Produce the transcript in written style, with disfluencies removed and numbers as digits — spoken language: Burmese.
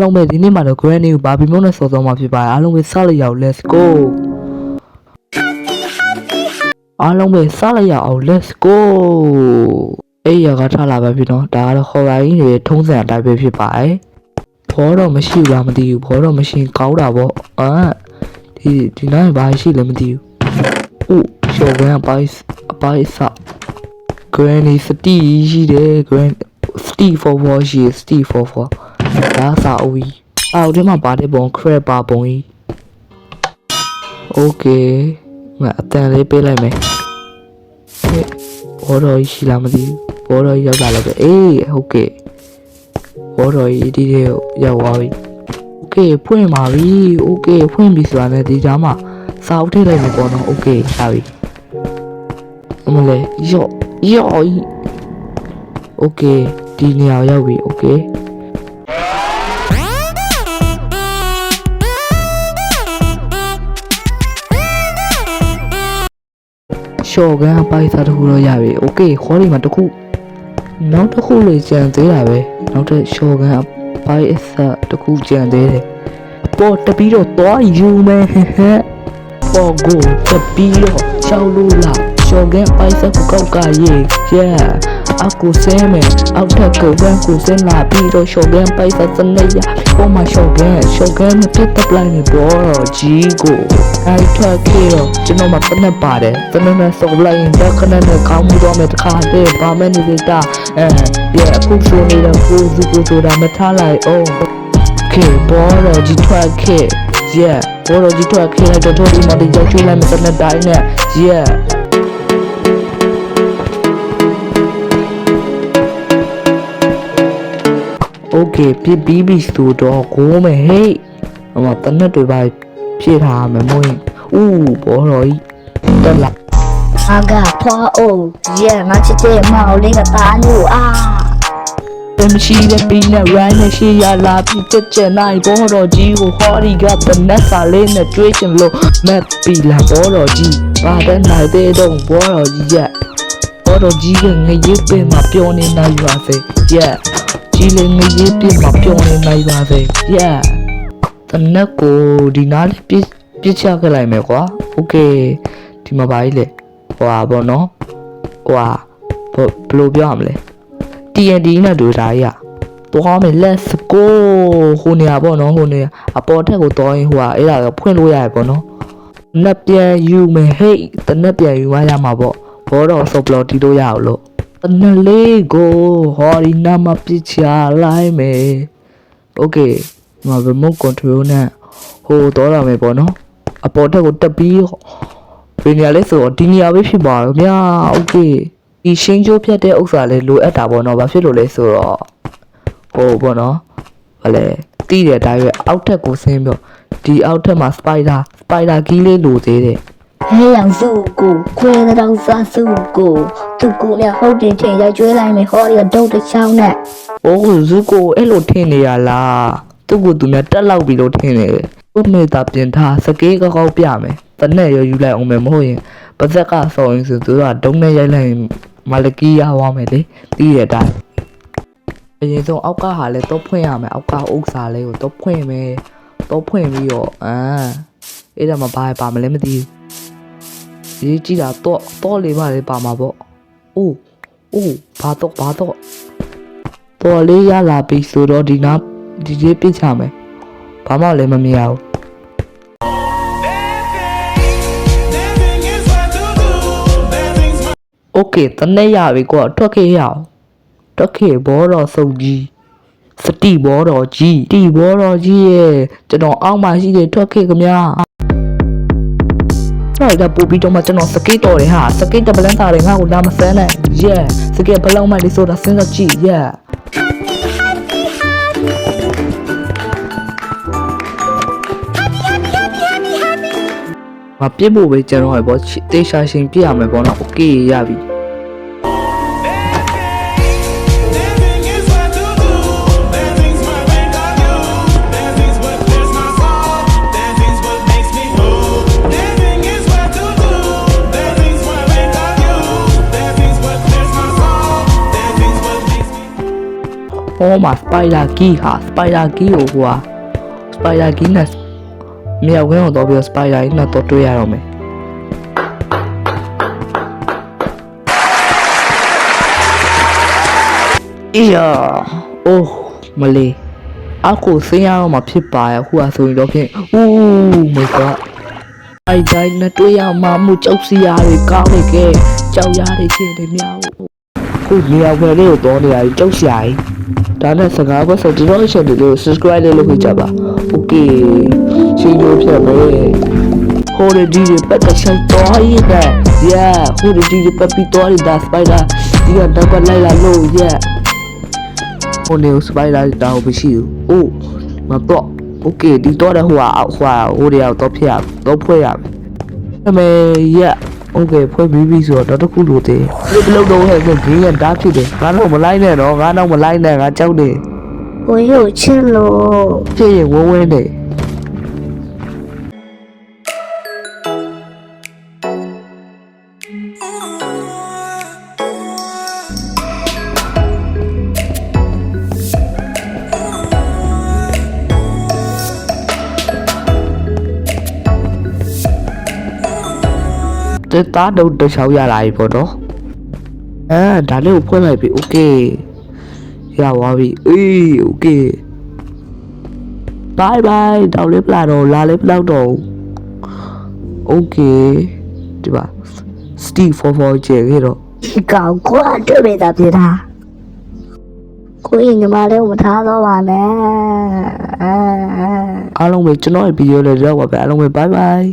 လုံးပဲဒီနေ့မှာတော့ Granny ကိုဘာဘီမုန်းနဲ့စော်စော်မှာဖြစ်ပါတယ်အားလုံးပဲစလိုက်ရအောင် let's go အားလုံးပဲစလိုက်ရအောင် let's go အေးရကထားလာပါပြီနော်ဒါကတော့ horror ကြီးတွေထုံးစံအတိုင်းပဲဖြစ်ပါတယ်ဘောတော့မရှိဘူးလားမသိဘူးဘောတော့မရှိကောင်းတာပေါ့ဒီနိုင်ဘာရှိလဲမသိဘူးရှော့ကန်အပိုင်းစ Granny စတီရှိတယ် Granny စတီ44ရှိစတီ44ဒါစာအုပ်ကြီးအောက်ထဲမှာပါတယ်ပုံ crab ပါပုံကြီး okay ငါအတန်လေးပေးလိုက်မယ်ဘောတော့ရှိလားမသိဘူးဘောတော့ရောက်လာလို့ပဲဟုတ်ကဲ့ဘောတော့ဒီထဲရောက်သွားပြီ okay ဖွင့်ပါပြီ okay ဖွင့်ပြီဆိုတာနဲ့ဒီကြားမှာစာအုပ်ထည့်လိုက်မယ်ပေါ့နော် okay ဟာပြီအမလေးယော့ okay ဒီနေရာရောက်ပြီ okayရှော့ကန်အပိုင်းစားတစ်ခုတော့ရပြီ okay ခေါ်ဒီမှာတစ်ခုနောက်တစ်ခုလေးကြံသေးတာပဲနောက်တစ်ရှော့ကန်အပိုင်းအစားတစ်ခုကြံသေးတယ်ပေါ်တပြီးတော့သွားယူမယ်ပေါ်ကိုတပြီးတော့ရှောက်လို့လားရှော့ကန်အပိုင်းစားကိုကောက်ကရေးအခုဆဲမယ်အောက်ထပ်ကိုဝန်ကိုဆင်းလာပြီးတော့ရှော့ကန်ပိုက်စစနေရပေါ်မှာရှော့ကန်နဲ့ပြတ်တက်လိုက်နေပေါ်ကြီးကိုအဲ့ထွက်ခေတော့ကျွန်တော်မှတနက်ပါတယ်တနက်နဲ့စော်လိုက်ရင်တက်ခနဲ့ကောင်းမှုတော့မယ်တခါတည်းဘာမှမနေတာအခုဆိုနေတဲ့ကိုစုကိုဆိုတာမထားလိုက်အောင်ခေပေါ်တော့ကြီးထွက်ခေပေါ်တော့ကြီးထွက်ခေလိုက်တော့ဒီမှာဒီရောက်ချလိုက်မယ်တနက်တိုင်းနဲ့okay ပြီးပြီဆိုတော့ကိုမယ်ဟေးအမတနက်တွေပါဖြည့်ထားမယ်မို့ဘောတော့ကြီးတက်လာ阿个破哦，耶，那去这毛那个大牛啊！မရှိတဲ့ပြီးနဲ့ run နဲ့ရှေ့ရလာပြီးတက်ချင်နိုင်ဘောတော့ကြီးကိုဟော်ဒီကတနက်စာလေးနဲ့တွေးချင်လို့မက်ပီလာဘောတော့ကြီးပါတဲ့နိုင်တဲ့တော့ဘောတော့ကြီးဘောတော့ကြီးကငရေပင်မှာပြောနေနိုင်ပါစေကြီးလည်းငရေပင်မှာပြောနေနိုင်ပါစေတနက်ကိုဒီနားလေးပြစ်ချခဲ့လိုက်မယ်ကွာ okay ဒီမှာပါလေဘောနော်ဘယ်လိုပြောရမလဲ TNT နဲ့တို့ဒါကြီးသွားမယ် let's go ဟိုနေရာပေါ့နော်ဟိုနေရာအပေါ်ထက်ကိုသွားရင်အဲ့ဒါကဖွင့်လို့ရတယ်ပေါ့နော်နက်ပြန်ယူမယ်ဟေးတနက်ပြန်ယူမှရမှာပေါ့ဘောတော့ဆော့ပလော်တီလို့ရအောင်လို့တနက်လေးကိုဟောဒီနာမပြစ်ချလိုက်မယ် okay ဒီမှာ remote control နဲ့ဟိုတော့ရမယ်ပေါ့နော်အပေါ်ထက်ကိုတက်ပြီးဘယ်နေရာလဲဆိုတော့ဒီနေရာပဲဖြစ်ပါတော့ဗျာ okay ဒီရှင်းကျိုးဖြတ်တဲ့ဥစ္စာလေးလိုအပ်တာပေါ့နော်ဘာဖြစ်လို့လဲဆိုတော့ဟိုပေါ့နော်ဘာလဲတီးတဲ့အတိုင်းပဲအောက်ထက်ကိုဆင်းပြီးဒီအောက်ထက်မှာစပိုက်ဒါကီးလေးလိုသေးတယ်黑羊树谷，亏得到啥树谷？这谷了后天天要追来没好的豆的小呢。哦，如果အဲ့လိုထင်နေရလားသူ့ကိုသူများတက်လောက်ပြီးလို့ထင်နေတယ်သူ့မေတာပြင်ထားစကေးကောက်ပြမယ်တနဲ့ရယူလိုက်အောင်မယ်မဟုတ်ရင်ပါဇက်ကဆော်ရင်ဆိုသူကဒုံနဲ့ရိုက်လိုက်မလကီရသွားမယ်လေတီးတဲ့အတိုင်းအရင်ဆုံးအောက်ကဟာလဲတော့ဖွင့်ရမယ်အောက်ကဥစ္စာလေးကိုတော့ဖွင့်မယ်တော့ဖွင့်ပြီးတော့အဲ့ဒါမှဘာပါမလဲမသိဘူးဒီကြည့်တာတော့လေးပါလေပါမှာပေါ့အိုးဘာတော့လေးရလာပြီဆိုတော့ဒီနာဒီလေးပြချမယ်ဘာမှလည်းမမြင်ဘူးโอเคတနေ့ရပြီကွာထွက်ခဲ့ရအောင်ထွက်ခဲ့ဘောတော့စုံကြီးစတိဘောတော့ကြီးတီဘောတော့ကြီးရဲ့ကျွန်တော်အောက်မှာရှိတယ်ထွက်ခဲ့ကြမြာအဲ့ဒါပူပြီးတော့မှကျွန်တော်စကေးတော်တယ်ဟာစကေးတပလန်သားတွေငါ့ကိုလာမဆန်းနဲ့စကေးဘလုံးမှလေးဆိုတာစဉ်းစားကြည့်မပြစ်ဖို့ပဲကျွန်တော်ပေါ့တေးရှာရှင်ပြရမယ်ပေါ့နော်โอเคရပြီ ဟောမှာ spider key ဟာ spider key ကိုဟိုဟာ spider key နဲ့မြောက်ဝင်းကိုတော့ပြီး spider ကြီးနဲ့တော့တွေ့ရတော့မယ်အေးယာအိုးမလေးအခုဆင်းရအောင်မဖြစ်ပါရဲ့ဟိုဟာဆိုရင်တော့ဖြင့်ဦးမေကအိုင်တိုင်းနဲ့တွေ့ရမှာမှုကြောက်စရာတွေကောင်းနေကဲကြောက်ရတဲ့ရှင်တွေများခုမြောက်ဝင်းလေးကိုတော့နေရကြောက်စရာကြီးဒါနဲ့စကားပတ်ဆိုဒီတော့ရှင်တွေကို subscribe လေးလုပ်ပေးကြပါ okay ရှင်တို့ဖြစ်မယ်ဟိုရဒီပတ်တဲ့ဆိုင်တော်ရည်တဲ့ yeah ဟိုရဒီပတ်ပြီးတော်ရည်ဒါ spider ဒီကတော့လိုက်လာလို့ yeah ဟိုနေ spider တောင်းမရှိဘူးအိုးမတော့ okay ဒီတော့တဲ့ဟိုဟိုတွေတော့ဖြစ်ရတော့ဖွဲ့ရမယ်အမေ yeah okay ဖွဲ့ပြီးပြီဆိုတော့တစ်ခုလိုသေးဒီဘလောက်တော့ဟဲ့ဆိုဂင်းရဓာတ်ဖြစ်တယ်ငါတော့မလိုက်နဲ့တော့ငါတော့မလိုက်နဲ့ငါကြောက်တယ် 我有钱喽。 ဖြစ်ရင်ဝဝဲနေ这打斗的小野来不咯？啊，打六破来比 OK，呀我比OK，拜拜，到你不来咯，拉你不来咯，OK，对吧？Steve 44姐给咯，搞过这边的别他。ကိုရင်ညီမလေးကိုမထားတော့ပါနဲ့ အားလုံးပဲကျွန်တော်ရဲ့ဗီဒီယိုလေးရောက်ပါပဲအားလုံးပဲ bye bye